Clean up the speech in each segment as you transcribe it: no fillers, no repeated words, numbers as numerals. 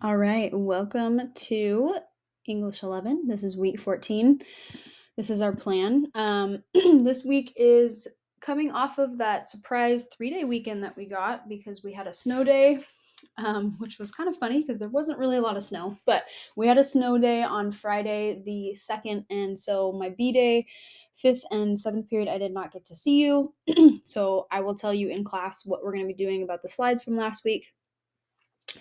All right, welcome to English 11. This is week 14. This is our plan. This week is coming off of that surprise 3-day weekend that we got because we had a snow day, which was kind of funny because there wasn't really a lot of snow, but we had a snow day on Friday the 2nd, and so my B day, 5th and 7th period, I did not get to see you. So I will tell you in class what we're going to be doing about the slides from last week.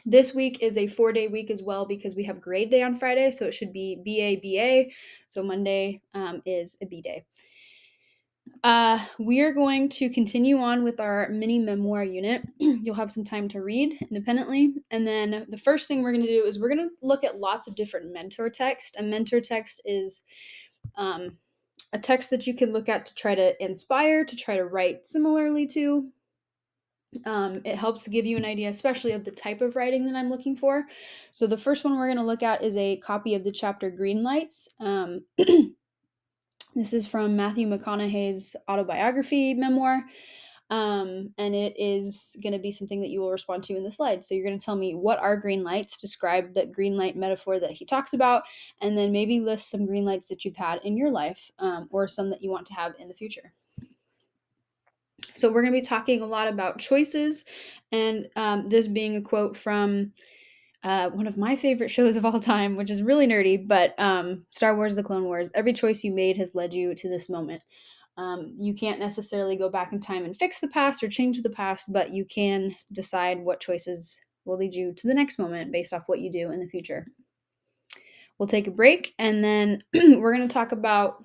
This week is a 4-day week as well because we have grade day on Friday, so it should be BA. So Monday is a B day. We are going to continue on with our mini memoir unit. You'll have some time to read independently. And then the first thing we're going to do is we're going to look at lots of different mentor text. A mentor text is a text that you can look at to try to inspire, to try to write similarly to. It helps give you an idea, especially of the type of writing that I'm looking for. So the first one we're going to look at is a copy of the chapter Green Lights. This is from Matthew McConaughey's autobiography memoir. And it is going to be something that you will respond to in the slides. So you're going to tell me what are green lights, describe the green light metaphor that he talks about, and then maybe list some green lights that you've had in your life, or some that you want to have in the future. So we're going to be talking a lot about choices, and this being a quote from one of my favorite shows of all time, which is really nerdy, but Star Wars: The Clone Wars. Every choice you made has led you to this moment. You can't necessarily go back in time and fix the past or change the past, but you can decide what choices will lead you to the next moment based off what you do in the future. We'll take a break, and then we're going to talk about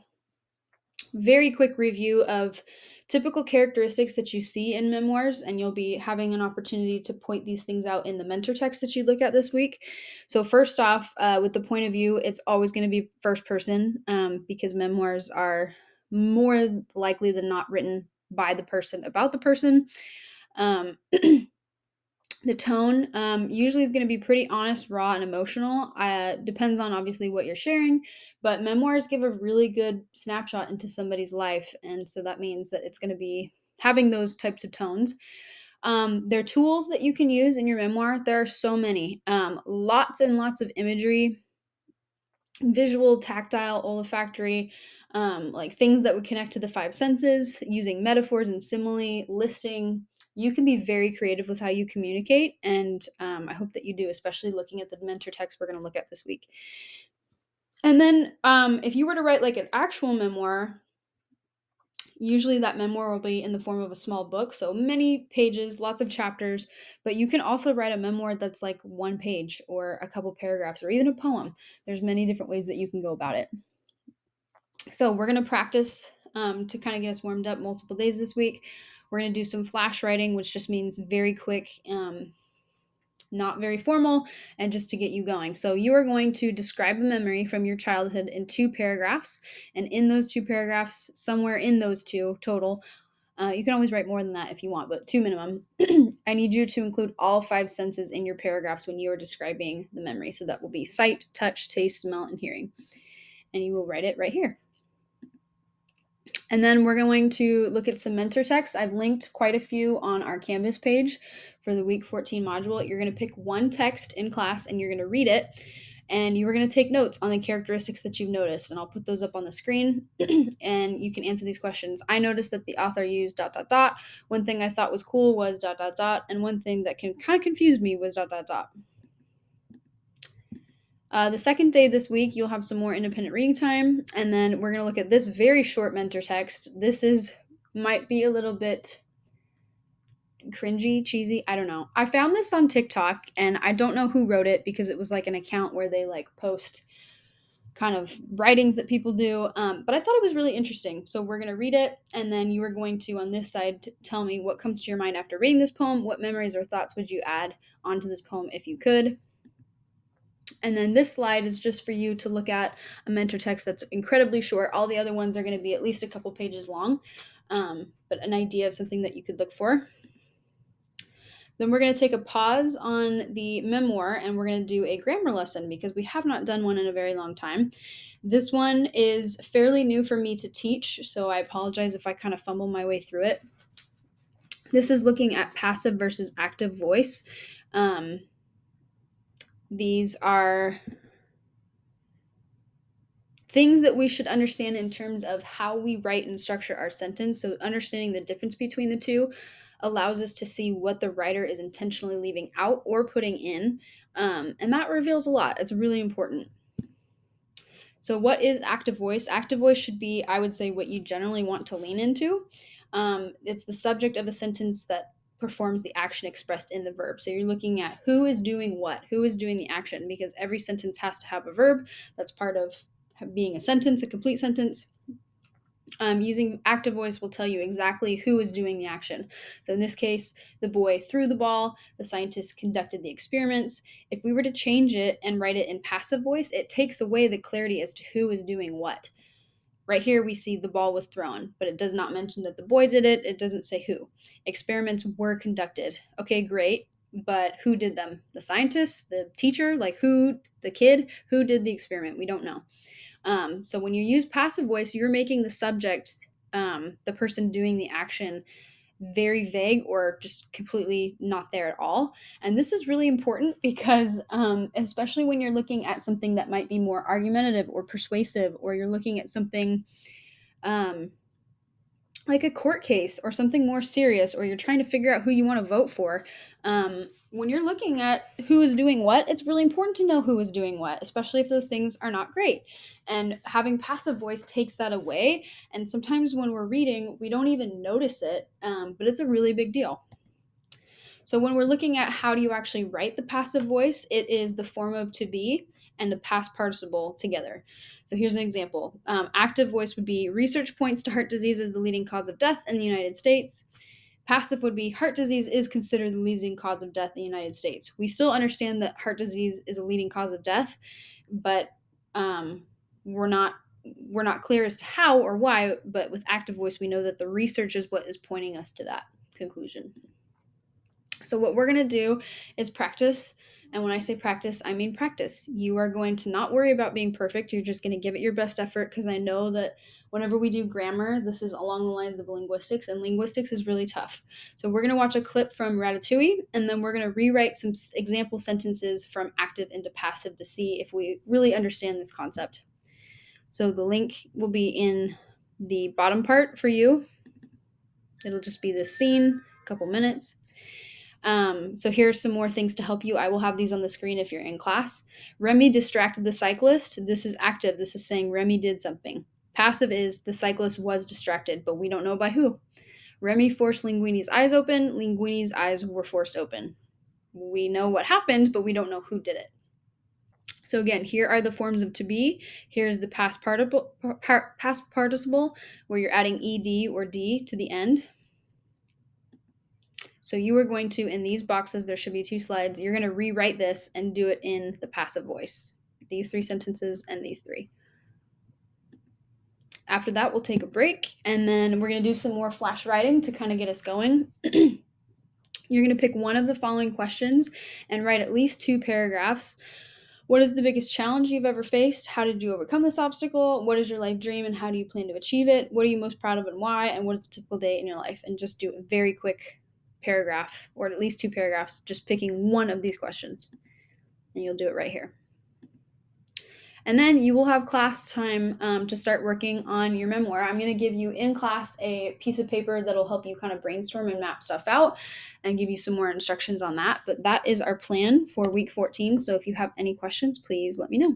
very quick review of typical characteristics that you see in memoirs, and you'll be having an opportunity to point these things out in the mentor text that you look at this week. So first off, with the point of view, it's always going to be first person, because memoirs are more likely than not written by the person about the person. The tone usually is going to be pretty honest, raw, and emotional. Depends on obviously what you're sharing, but memoirs give a really good snapshot into somebody's life, and so that means that it's going to be having those types of tones. There are tools that you can use in your memoir. There are so many, lots and lots of imagery, visual, tactile, olfactory, like things that would connect to the five senses, using metaphors and simile, listing. You can be very creative with how you communicate, and I hope that you do, especially looking at the mentor text we're going to look at this week. And then if you were to write like an actual memoir, usually that memoir will be in the form of a small book, so many pages, lots of chapters, but you can also write a memoir that's like one page or a couple paragraphs or even a poem. There's many different ways that you can go about it. So we're going to practice to kind of get us warmed up multiple days this week. We're going to do some flash writing, which just means very quick, not very formal, and just to get you going. So you are going to describe a memory from your childhood in 2 paragraphs. And in those 2 paragraphs, somewhere in those 2 total, you can always write more than that if you want, but 2 minimum. I need you to include all 5 senses in your paragraphs when you are describing the memory. So that will be sight, touch, taste, smell, and hearing. And you will write it right here. And then we're going to look at some mentor texts. I've linked quite a few on our Canvas page for the week 14 module. You're going to pick one text in class and you're going to read it. And you are going to take notes on the characteristics that you've noticed. And I'll put those up on the screen and you can answer these questions. I noticed that the author used ... One thing I thought was cool was ... And one thing that kind of confused me was ... The second day this week, you'll have some more independent reading time, and then we're going to look at this very short mentor text. Might be a little bit cringy, cheesy, I don't know. I found this on TikTok, and I don't know who wrote it because it was like an account where they like post kind of writings that people do, but I thought it was really interesting. So we're going to read it, and then you are going to, on this side, tell me what comes to your mind after reading this poem. What memories or thoughts would you add onto this poem if you could? And then this slide is just for you to look at a mentor text that's incredibly short. All the other ones are going to be at least a couple pages long, but an idea of something that you could look for. Then we're going to take a pause on the memoir and we're going to do a grammar lesson because we have not done one in a very long time. This one is fairly new for me to teach, so I apologize if I kind of fumble my way through it. This is looking at passive versus active voice. These are things that we should understand in terms of how we write and structure our sentence. So, understanding the difference between the two allows us to see what the writer is intentionally leaving out or putting in. And that reveals a lot. It's really important. So, what is active voice? Active voice should be, I would say, what you generally want to lean into. It's the subject of a sentence that performs the action expressed in the verb. So, you're looking at who is doing what, who is doing the action, because every sentence has to have a verb. That's part of being a sentence, a complete sentence. Using active voice will tell you exactly who is doing the action. So in this case, the boy threw the ball, the scientist conducted the experiments. If we were to change it and write it in passive voice, it takes away the clarity as to who is doing what. Right here, we see the ball was thrown, but it does not mention that the boy did it. It doesn't say who. Experiments were conducted. Okay, great. But who did them? The scientist, the teacher, like who, the kid, who did the experiment? We don't know. So when you use passive voice, you're making the subject, the person doing the action, very vague or just completely not there at all. And this is really important because, especially when you're looking at something that might be more argumentative or persuasive, or you're looking at something um, like a court case or something more serious, or you're trying to figure out who you want to vote for. When you're looking at who is doing what, it's really important to know who is doing what, especially if those things are not great. And having passive voice takes that away. And sometimes when we're reading, we don't even notice it, but it's a really big deal. So when we're looking at how do you actually write the passive voice, it is the form of to be and the past participle together. So here's an example. Active voice would be research points to heart disease as the leading cause of death in the United States. Passive would be heart disease is considered the leading cause of death in the United States. We still understand that heart disease is a leading cause of death, but um, we're not we're not clear as to how or why. But with active voice, we know that the research is what is pointing us to that conclusion. So, what we're going to do is practice. And when I say practice, I mean practice. You are going to not worry about being perfect. You're just going to give it your best effort, because I know that whenever we do grammar, this is along the lines of linguistics, and linguistics is really tough. So, we're going to watch a clip from Ratatouille, and then we're going to rewrite some example sentences from active into passive to see if we really understand this concept. So, the link will be in the bottom part for you. It'll just be this scene, a couple minutes. So here's some more things to help you. I will have these on the screen if you're in class. Remy distracted the cyclist. This is active. This is saying Remy did something. Passive is the cyclist was distracted, but we don't know by who. Remy forced Linguini's eyes open. Linguini's eyes were forced open. We know what happened, but we don't know who did it. So again, here are the forms of to be. Here's the past participle, where you're adding ed or d to the end. So you are going to, in these boxes, there should be 2 slides. You're going to rewrite this and do it in the passive voice. These 3 sentences and these 3. After that, we'll take a break, and then we're going to do some more flash writing to kind of get us going. You're going to pick one of the following questions and write at least 2 paragraphs. What is the biggest challenge you've ever faced? How did you overcome this obstacle? What is your life dream and how do you plan to achieve it? What are you most proud of and why? And what is a typical day in your life? And just do a very quick paragraph, or at least 2 paragraphs, just picking one of these questions. And you'll do it right here. And then you will have class time to start working on your memoir. I'm going to give you in class a piece of paper that'll help you kind of brainstorm and map stuff out and give you some more instructions on that. But that is our plan for week 14. So if you have any questions, please let me know.